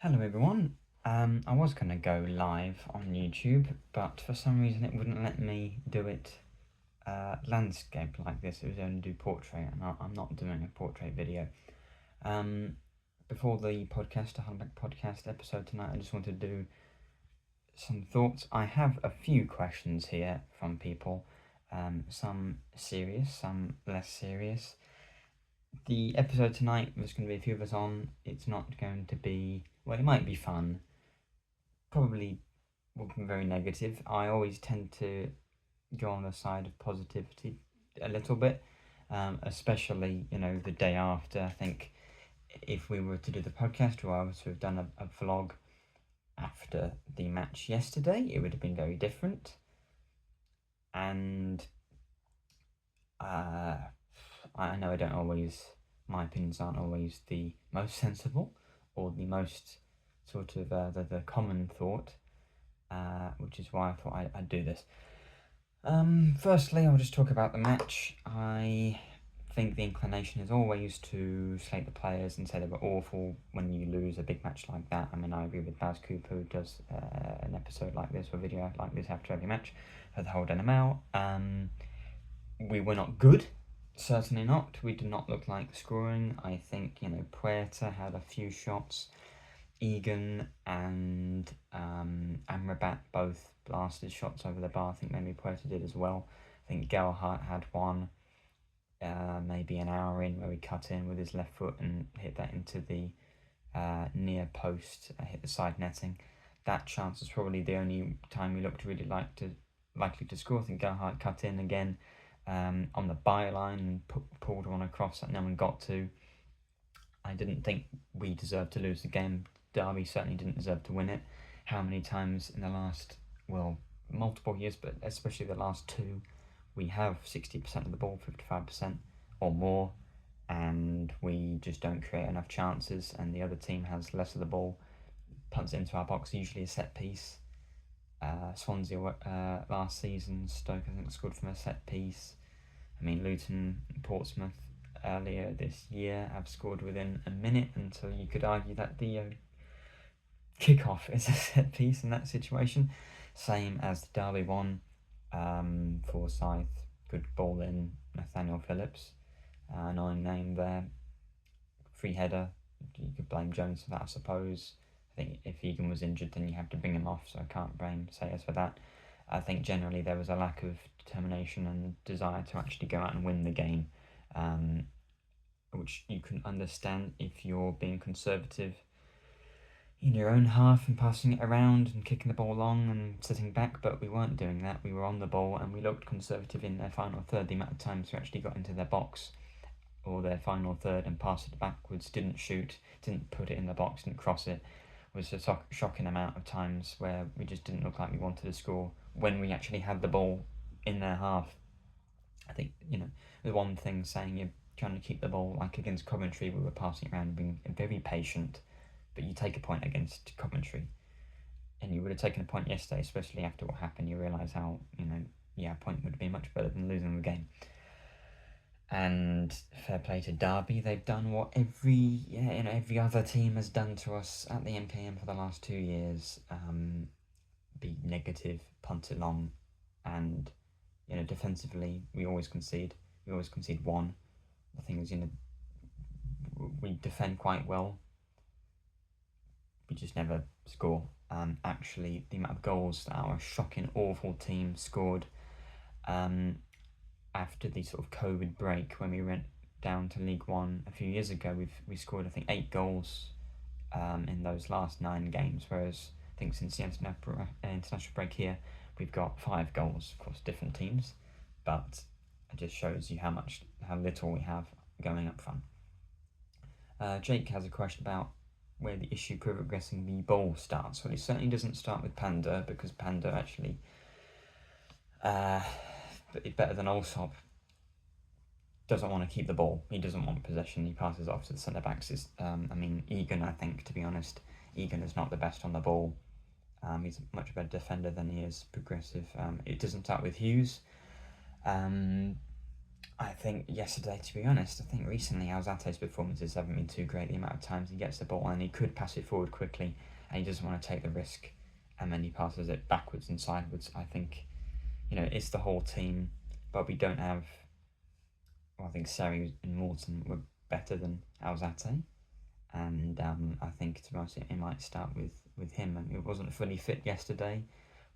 Hello everyone. I was going to go live on YouTube, but for some reason it wouldn't let me do it landscape like this. It was only do portrait, and I'm not doing a portrait video. Before the podcast, the Huntback podcast episode tonight, I just wanted to do some thoughts. I have a few questions here from people, some serious, some less serious. The episode tonight, there's going to be a few of us on. It's not going to be, well, it might be fun. Probably will be very negative. I always tend to go on the side of positivity a little bit, especially, the day after. I think if we were to do the podcast, or I was to have done a vlog after the match yesterday, it would have been very different. And I know my opinions aren't always the most sensible or the most sort of the common thought, which is why I thought I'd do this. Firstly, I'll just talk about the match. I think the inclination is always to slate the players and say they were awful when you lose a big match like that. I mean, I agree with Baz Cooper, who does an episode like this, or a video like this after every match, for the whole Dynamo. We were not good, certainly not. We did not look like scoring. I think, Puerta had a few shots. Egan and Amrabat both blasted shots over the bar. I think maybe Puerta did as well. I think Gelhardt had one maybe an hour in where he cut in with his left foot and hit that into the near post, hit the side netting. That chance was probably the only time we looked really likely to score. I think Gelhardt cut in again on the byline and pulled one across that no one got to. I didn't think we deserved to lose the game. Derby certainly didn't deserve to win it. How many times in the last, multiple years, but especially the last two, we have 60% of the ball, 55% or more, and we just don't create enough chances, and the other team has less of the ball, punts it into our box, usually a set piece. Swansea last season, Stoke I think scored from a set piece. I mean, Luton and Portsmouth earlier this year have scored within a minute, and so you could argue that the kickoff is a set piece in that situation. Same as the Derby one. Forsyth, good ball in. Nathaniel Phillips, annoying name there. Free header. You could blame Jones for that, I suppose. I think if Egan was injured, then you have to bring him off, so I can't blame Sayers for that. I think generally there was a lack of determination and desire to actually go out and win the game, which you can understand if you're being conservative in your own half and passing it around and kicking the ball long and sitting back, but we weren't doing that. We were on the ball and we looked conservative in their final third. The amount of times we actually got into their box or their final third and passed it backwards, didn't shoot, didn't put it in the box, didn't cross it, was a shocking amount of times where we just didn't look like we wanted to score when we actually had the ball in their half. I think, the one thing saying you're trying to keep the ball, like against Coventry, we were passing it around and being very patient, but you take a point against Coventry, and you would have taken a point yesterday, especially after what happened. You realise how, a point would have been much better than losing the game. And fair play to Derby, they've done what every other team has done to us at the MKM for the last 2 years. Be negative, punt it long, and defensively we always concede. We always concede one. The thing is, we defend quite well. We just never score. Actually, the amount of goals that our shocking, awful team scored after the sort of COVID break when we went down to League One a few years ago, we scored I think 8 goals in those last 9 games, whereas I think since the international break here we've got 5 goals. Of course, different teams, but it just shows you how little we have going up front. Jake has a question about where the issue progressing the ball starts. Well, it certainly doesn't start with Panda, because Panda actually better than Allsop doesn't want to keep the ball. He doesn't want possession. He passes off to the centre backs. Egan, I think, to be honest, Egan is not the best on the ball. He's a much better defender than he is progressive. It doesn't start with Hughes. I think yesterday, to be honest, I think recently Alzate's performances haven't been too great. The amount of times he gets the ball and he could pass it forward quickly, and he doesn't want to take the risk, and then he passes it backwards and sideways. I think, it's the whole team, but we don't have. Well, I think Seri and Morton were better than Alzate, and I think, to be honest, it might start with him. And he wasn't fully fit yesterday,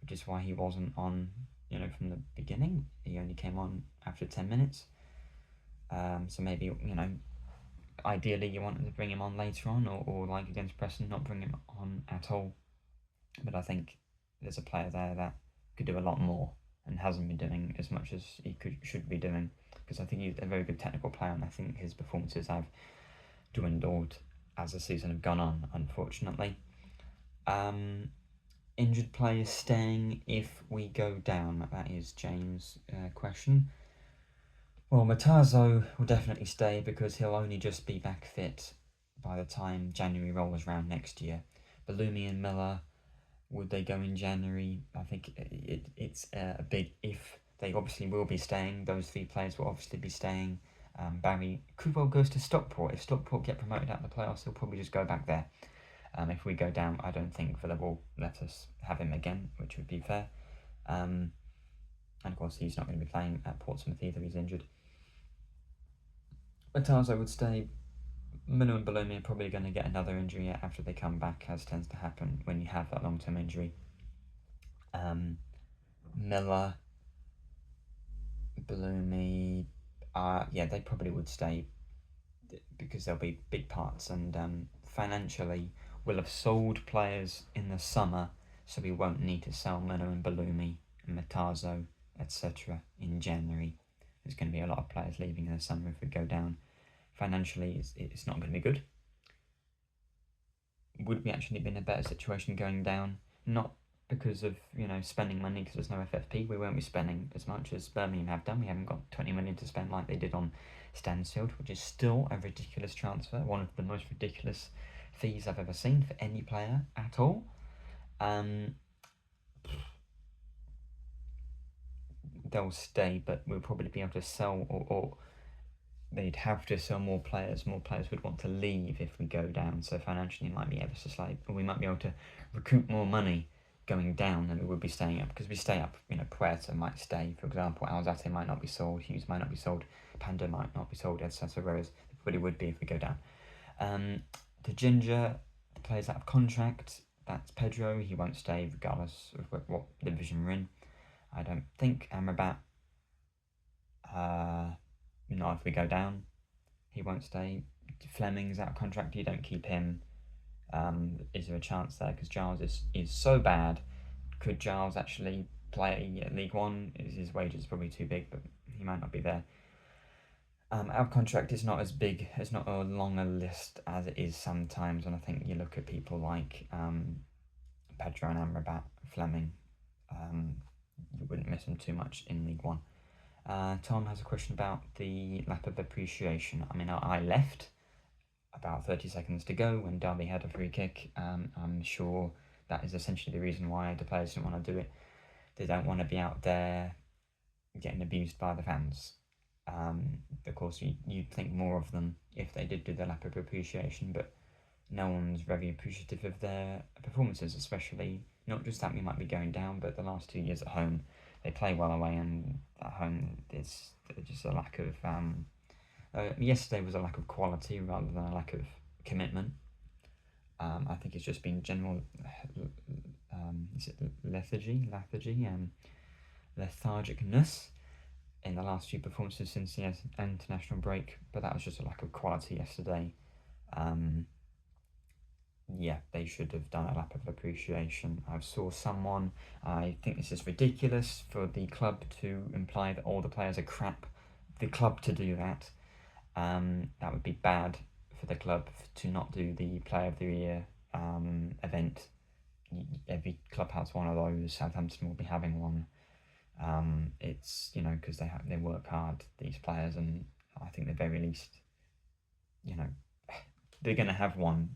which is why he wasn't on. From the beginning, he only came on after 10 minutes. So maybe, ideally you wanted to bring him on later on, or like against Preston, not bring him on at all. But I think there's a player there that could do a lot more and hasn't been doing as much as he should be doing, because I think he's a very good technical player, and I think his performances have dwindled as the season have gone on, unfortunately. Injured players staying if we go down? That is James' question. Well, Matazo will definitely stay because he'll only just be back fit by the time January rolls around next year. Bellumi and Miller, would they go in January? I think it's a big if. They obviously will be staying. Those three players will obviously be staying. Barry could well goes to Stockport. If Stockport get promoted out of the playoffs, he'll probably just go back there. If we go down, I don't think Villa will let us have him again, which would be fair. And of course, he's not going to be playing at Portsmouth either. He's injured. Matazo would stay. Miller and Bellumi are probably going to get another injury after they come back, as tends to happen when you have that long-term injury. Miller, Bellumi, they probably would stay because they'll be big parts, and financially we'll have sold players in the summer, so we won't need to sell Miller and Bellumi and Matazo, etc. in January. There's going to be a lot of players leaving in the summer if we go down. Financially, it's not going to be good. Would we actually be in a better situation going down? Not because of spending money, because there's no FFP. We won't be spending as much as Birmingham have done. We haven't got 20 million to spend like they did on Stansfield, which is still a ridiculous transfer. One of the most ridiculous fees I've ever seen for any player at all. They'll stay, but we'll probably be able to sell, or they'd have to sell more players. More players would want to leave if we go down, so financially it might be ever so slight, or we might be able to recoup more money going down than we would be staying up, because we stay up, Puerta might stay, for example, Alzate might not be sold, Hughes might not be sold, Panda might not be sold, etc., whereas it probably would be if we go down. The Ginger, the players out of contract, that's Pedro. He won't stay regardless of what division we're in. I don't think Amrabat, not if we go down, he won't stay. Fleming's out of contract, you don't keep him. Is there a chance there? Because Giles is so bad. Could Giles actually play League One? His wages probably too big, but he might not be there. Our contract is not as big, it's not as long a list as it is sometimes, and I think you look at people like Pedro and Amrabat, Fleming, you wouldn't miss them too much in League One. Tom has a question about the lap of appreciation. I mean, I left about 30 seconds to go when Derby had a free kick. I'm sure that is essentially the reason why the players didn't want to do it. They don't want to be out there getting abused by the fans. Of course, you'd think more of them if they did do the lap of appreciation, but no one's very appreciative of their performances, especially not just that we might be going down, but the last 2 years at home. They play well away, and at home there's just a lack of... yesterday was a lack of quality rather than a lack of commitment. I think it's just been general lethargicness in the last few performances since the international break, but that was just a lack of quality yesterday. They should have done a lap of appreciation. I saw someone, I think this is ridiculous for the club to imply that all the players are crap. The club to do that. That would be bad for the club to not do the Player of the Year event. Every club has one of those. Southampton will be having one. It's because they work hard, these players, and I think at the very least, they're going to have one.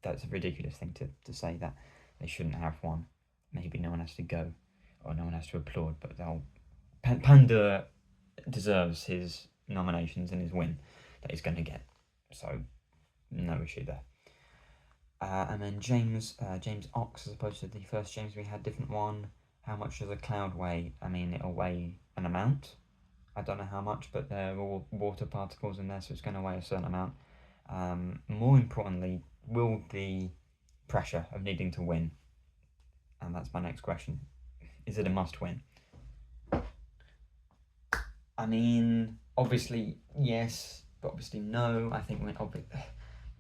That's a ridiculous thing to say that they shouldn't have one. Maybe no one has to go or no one has to applaud, but Panda deserves his nominations and his win that he's going to get. So, no issue there. And then James Ox, as opposed to the first James we had, different one. How much does a cloud weigh? I mean, it'll weigh an amount. I don't know how much, but there are all water particles in there, so it's going to weigh a certain amount. More importantly, will the pressure of needing to win, and that's my next question, is it a must-win? I mean, obviously yes, but obviously no. I think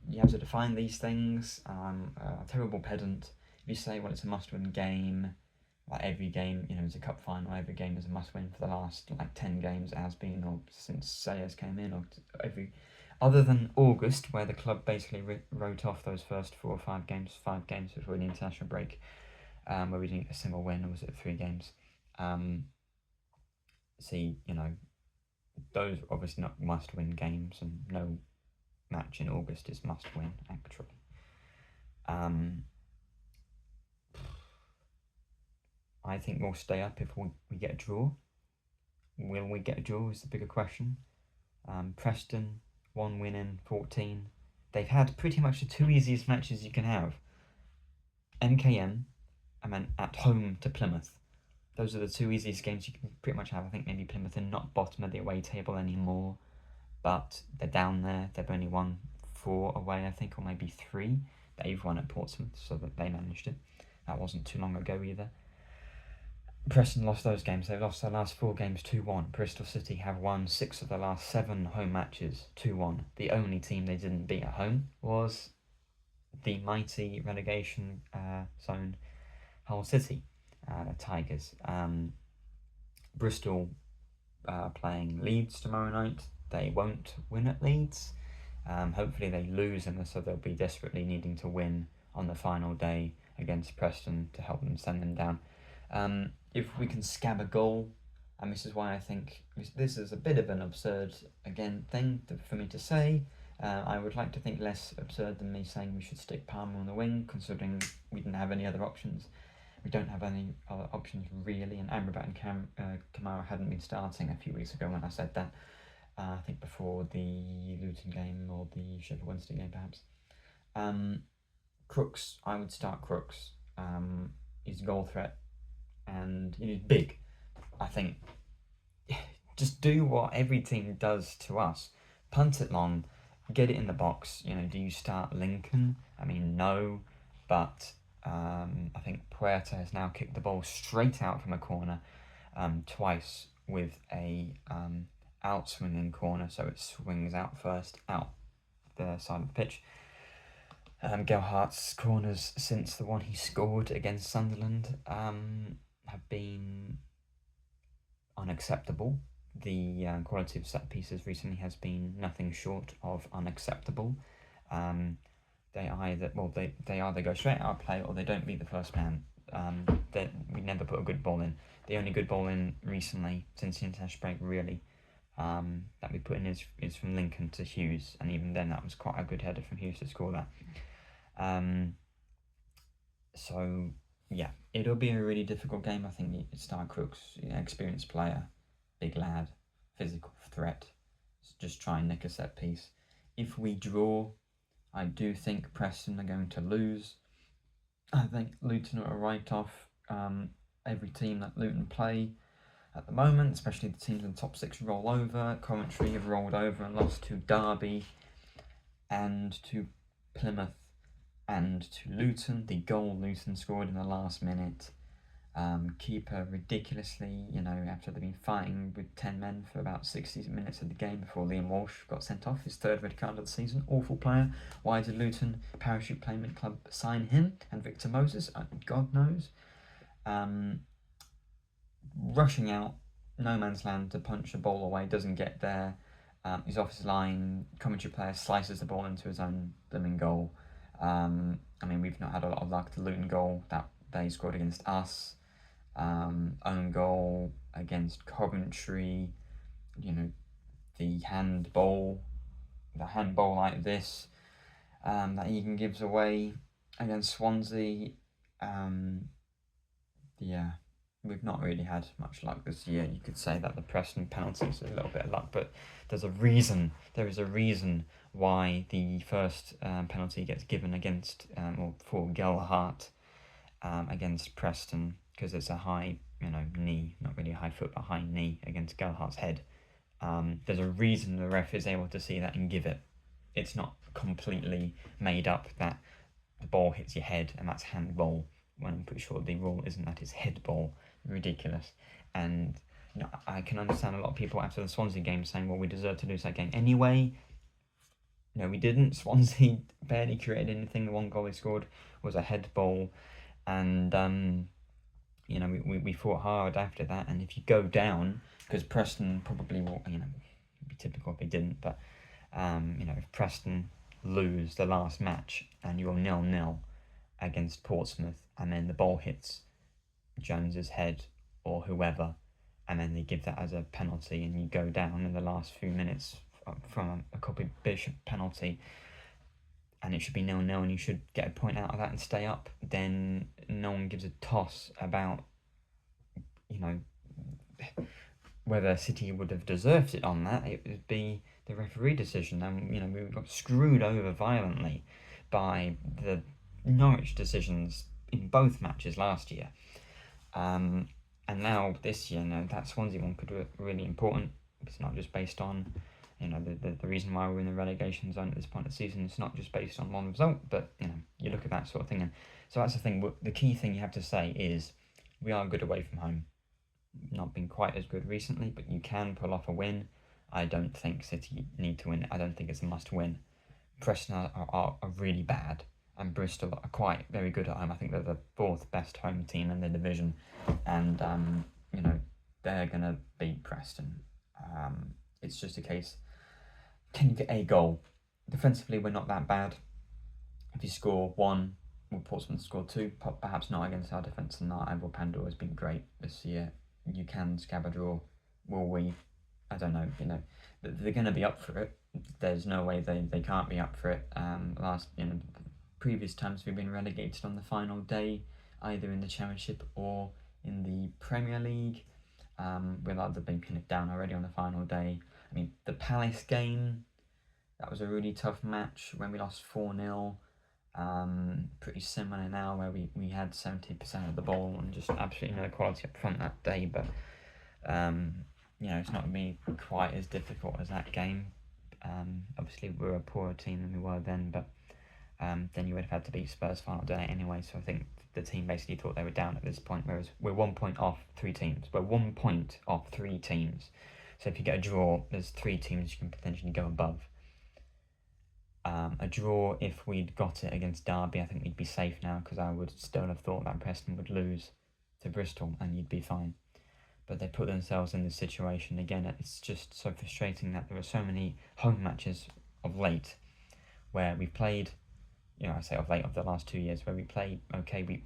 you have to define these things. I'm a terrible pedant. If you say, well, it's a must-win game, like every game, it's a cup final, every game is a must-win for the last 10 games, it has been, or since Sayers came in, or other than August, where the club basically wrote off those first 4 or 5 games before the international break, where we didn't get a single win, or was it 3 games? Those are obviously not must-win games, and no match in August is must-win, actually. I think we'll stay up if we get a draw. Will we get a draw is the bigger question. Preston, 1 win in 14. They've had pretty much the 2 easiest matches you can have. MKM, and then at home to Plymouth. Those are the 2 easiest games you can pretty much have. I think maybe Plymouth are not bottom of the away table anymore, but they're down there. They've only won 4 away, I think, or maybe 3. They've won at Portsmouth, so that they managed it. That wasn't too long ago either. Preston lost those games. They've lost their last 4 games 2-1. Bristol City have won 6 of their last 7 home matches 2-1. The only team they didn't beat at home was the mighty relegation zone Hull City, the Tigers. Bristol playing Leeds tomorrow night. They won't win at Leeds. Hopefully they lose, and so they'll be desperately needing to win on the final day against Preston to help them send them down. If we can scab a goal, and this is why I think this is a bit of an absurd, thing for me to say. I would like to think less absurd than me saying we should stick Palmer on the wing, considering we didn't have any other options. We don't have any other options really, and Amrabat and Kamara hadn't been starting a few weeks ago when I said that. I think before the Luton game or the Sheffield Wednesday game, perhaps. Crooks, I would start Crooks. He's a goal threat, and he's big. I think just do what every team does to us. Punt it long, get it in the box. Do you start Lincoln? I mean, no, but I think Puerta has now kicked the ball straight out from a corner twice with a out-swinging corner, so it swings out first, out the side of the pitch. Gelhardt's corners since the one he scored against Sunderland have been unacceptable. The quality of set pieces recently has been nothing short of unacceptable. They either go straight out of play or they don't beat the first man. We never put a good ball in. The only good ball in recently since the international break, really, that we put in is from Lincoln to Hughes, and even then that was quite a good header from Hughes to score that. So yeah, it'll be a really difficult game. I think start Crooks, experienced player, big lad, physical threat. So just try and nick a set piece. If we draw, I do think Preston are going to lose. I think Luton are a write-off. Every team that Luton play at the moment, especially the teams in the top 6, roll over. Coventry have rolled over and lost to Derby and to Plymouth and to Luton. The goal Luton scored in the last minute. Keeper ridiculously, after they've been fighting with 10 men for about 60 minutes of the game before Liam Walsh got sent off, his 3rd red card of the season. Awful player. Why did Luton Parachute Playment Club sign him and Victor Moses? God knows. Rushing out no man's land to punch a ball away, doesn't get there. He's off his line. Commentary player slices the ball into his own blooming goal. We've not had a lot of luck. The Luton goal that they scored against us, own goal against Coventry, the handball like this, that Egan gives away against Swansea. we've not really had much luck this year. You could say that the Preston penalties are a little bit of luck, but there's a reason. There is a reason why the first penalty gets given against or for Gelhardt against Preston, because it's a high, knee, not really a high foot, but a high knee against Gelhardt's head. There's a reason the ref is able to see that and give it. It's not completely made up that the ball hits your head and that's handball, when I'm pretty sure the rule isn't that, it's head ball. Ridiculous. And I can understand a lot of people after the Swansea game saying, well, we deserve to lose that game anyway. No, we didn't. Swansea barely created anything. The one goal they scored was a head ball, and we fought hard after that. And if you go down, because Preston probably will, it'd be typical if they didn't, but if Preston lose the last match and you're 0-0 against Portsmouth, and then the ball hits Jones's head or whoever, and then they give that as a penalty, and you go down in the last few minutes from a Kobe Bishop penalty, and it should be 0-0, and you should get a point out of that and stay up, then no one gives a toss about whether City would have deserved it on that. It would be the referee decision, and we got screwed over violently by the Norwich decisions in both matches last year. And now this year, that Swansea one could be really important. It's not just based on, the reason why we're in the relegation zone at this point of the season. It's not just based on one result, but, you look at that sort of thing. And so that's the thing. The key thing you have to say is we are good away from home. Not been quite as good recently, but you can pull off a win. I don't think City need to win. I don't think it's a must win. Preston are really bad, and Bristol are quite very good at home. I think they're the fourth best home team in the division, and they're gonna beat Preston. It's just a case, can you get a goal? Defensively, we're not that bad. If you score one, will Portsmouth score two? Perhaps not against our defence, and not. Ivor Pandor has been great this year. You can scab a draw. Will we? I don't know. They're going to be up for it. There's no way they can't be up for it. Previous times we've been relegated on the final day, either in the Championship or in the Premier League. We'll either been pinned down already on the final day. I mean, the Palace game, that was a really tough match when we lost 4-0. Pretty similar now, where we had 70% of the ball and just absolutely no quality up front that day, but it's not going to be quite as difficult as that game. Obviously we're a poorer team than we were then, but then you would have had to beat Spurs final day anyway, so I think the team basically thought they were down at this point, whereas we're 1 point off 3 teams. We're 1 point off 3 teams, so if you get a draw, there's 3 teams you can potentially go above. A draw, if we'd got it against Derby, I think we'd be safe now, because I would still have thought that Preston would lose to Bristol and you'd be fine. But they put themselves in this situation again. It's just so frustrating that there are so many home matches of late where we've played, I say of late, of the last 2 years, where we play okay, we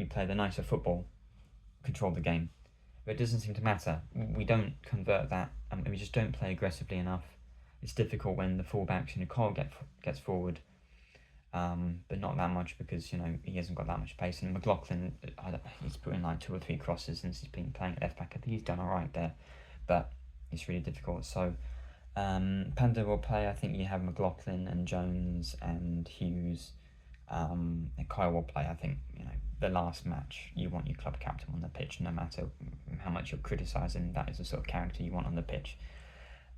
play the nicer football, control the game, but it doesn't seem to matter. We don't convert that, and we just don't play aggressively enough. It's difficult when the fullbacks, Cole gets forward, but not that much, because he hasn't got that much pace. And McLaughlin, he's put in like 2 or 3 crosses since he's been playing at left back. I think he's done all right there, but it's really difficult. So Panda will play. I think you have McLaughlin and Jones and Hughes. And Kyle will play. I think the last match, you want your club captain on the pitch, no matter how much you're criticising. That is the sort of character you want on the pitch.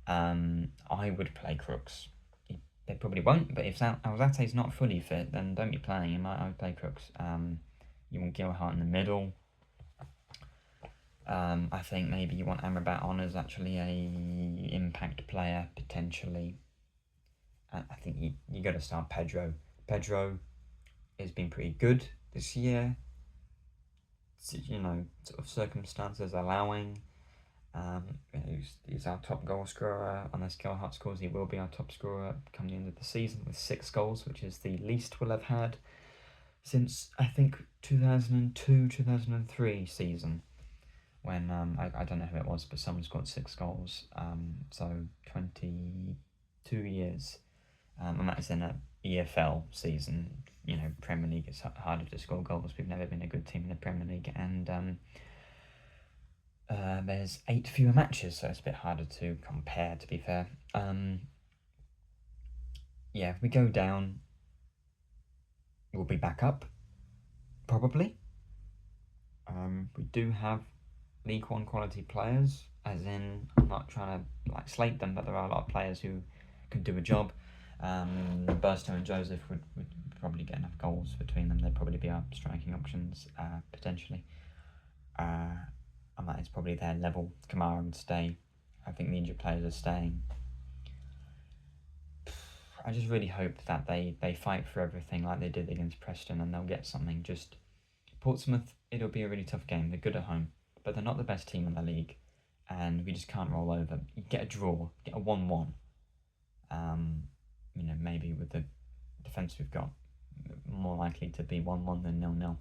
I would play Crooks. They probably won't, but if Alzate's not fully fit, then don't be playing him. I would play Crooks. You want Gelhardt in the middle. I think maybe you want Amrabat on as actually a impact player, potentially. I think you got to start Pedro. Pedro has been pretty good this year. Sort of circumstances allowing. He's our top goal scorer. Unless Gelhardt scores, he will be our top scorer come the end of the season with 6 goals, which is the least we'll have had since, I think, 2002-2003 season, when I don't know who it was, but someone scored 6 goals. So 22 years, and that is in a EFL season. Premier League, it's harder to score goals. We've never been a good team in the Premier League, and there's 8 fewer matches, so it's a bit harder to compare, to be fair. Yeah, if we go down, we'll be back up, probably. We do have League One quality players, as in, I'm not trying to like slate them, but there are a lot of players who can do a job. Burstow and Joseph would probably get enough goals between them. They'd probably be our striking options, potentially. And that is probably their level. Kamara would stay. I think the injured players are staying. I just really hope that they fight for everything like they did against Preston, and they'll get something. Just Portsmouth, it'll be a really tough game. They're good at home, but they're not the best team in the league, and we just can't roll over. You get a draw, get a 1-1. Maybe with the defence we've got, more likely to be 1-1 than 0-0.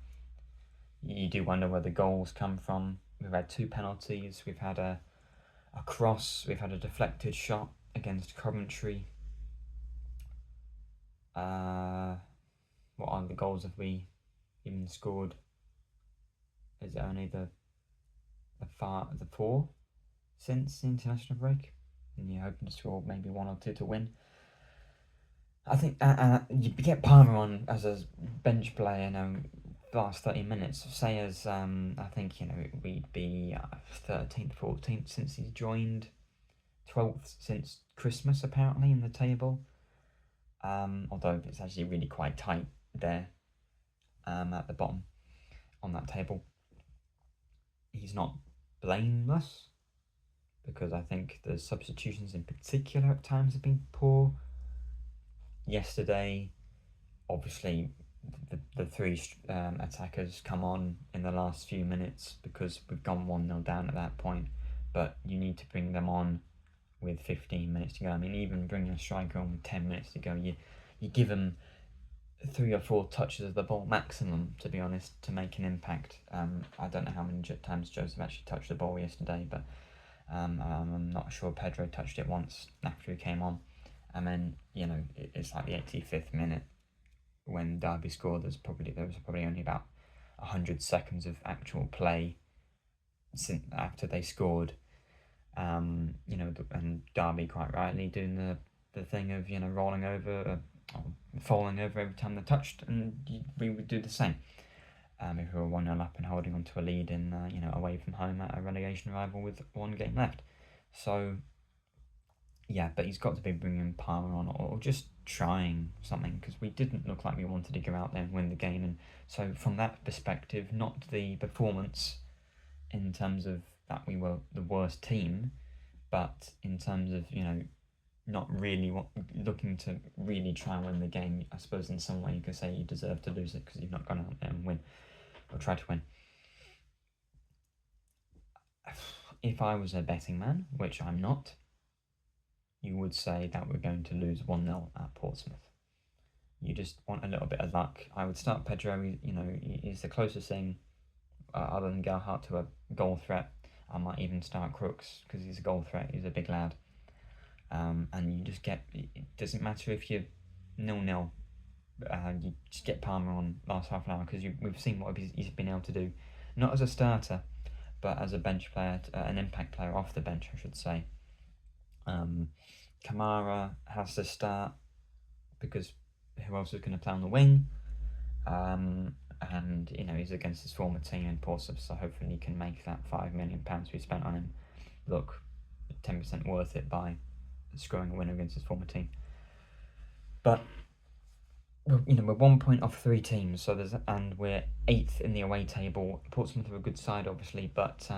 You do wonder where the goals come from. We've had 2 penalties. We've had a cross. We've had a deflected shot against Coventry. What other goals have we even scored? Is it only the 4 since the international break? And you're hoping to score maybe 1 or 2 to win. I think you get Palmer on as a bench player, the last 30 minutes. Say as I think we'd be 13th, 14th since he's joined, 12th since Christmas apparently in the table. Although it's actually really quite tight there, at the bottom on that table. He's not blameless, because I think the substitutions in particular at times have been poor. Yesterday, obviously, the 3 attackers come on in the last few minutes because we've gone 1-0 down at that point, but you need to bring them on with 15 minutes to go. I mean, even bringing a striker on with 10 minutes to go, you give them 3 or 4 touches of the ball maximum, to be honest, to make an impact. I don't know how many times Joseph actually touched the ball yesterday, but I'm not sure. Pedro touched it once after he came on. And then, it's like the 85th minute when Derby scored. There was probably only about 100 seconds of actual play after they scored. And Derby quite rightly doing the thing of rolling over, or falling over every time they touched, and we would do the same. If we were 1-0 up and holding on to a lead in away from home at a relegation rival with 1 game left. So yeah, but he's got to be bringing Palmer on, or just trying something, because we didn't look like we wanted to go out there and win the game. And so from that perspective, not the performance in terms of that we were the worst team, but in terms of not really looking to really try and win the game. I suppose in some way you could say you deserve to lose it because you've not gone out there and win, or try to win. If I was a betting man, which I'm not, you would say that we're going to lose 1-0 at Portsmouth. You just want a little bit of luck. I would start Pedro. He's the closest thing, other than Gerhardt, to a goal threat. I might even start Crooks because he's a goal threat. He's a big lad. And you just get. It doesn't matter if you're 0-0. You just get Palmer on last half an hour, because we've seen what he's been able to do, not as a starter, but as a bench player, an impact player off the bench, I should say. Kamara has to start, because who else is going to play on the wing? And he's against his former team in Portsmouth, so hopefully he can make that £5 million we spent on him look 10% worth it by scoring a winner against his former team. But we're 1 point off 3 teams, and we're 8th in the away table. Portsmouth are a good side, obviously, but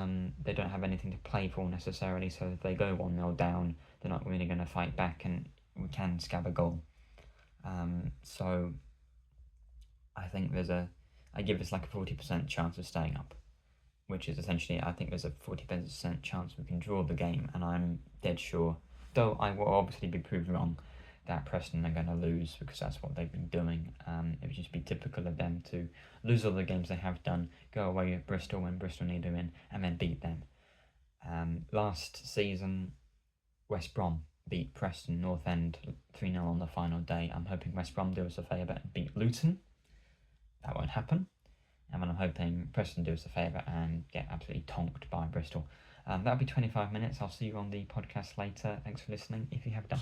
they don't have anything to play for necessarily. So if they go 1-0 down, they're not really going to fight back, and we can scab a goal. So I think I give us like a 40% chance of staying up, which is essentially, I think there's a 40% chance we can draw the game, and I'm dead sure, though I will obviously be proved wrong, that Preston are going to lose, because that's what they've been doing. It would just be typical of them to lose all the games they have done, go away at Bristol when Bristol need to win, and then beat them. Last season, West Brom beat Preston North End 3-0 on the final day. I'm hoping West Brom do us a favour and beat Luton. That won't happen. And then I'm hoping Preston do us a favour and get absolutely tonked by Bristol. That'll be 25 minutes. I'll see you on the podcast later. Thanks for listening, if you have done.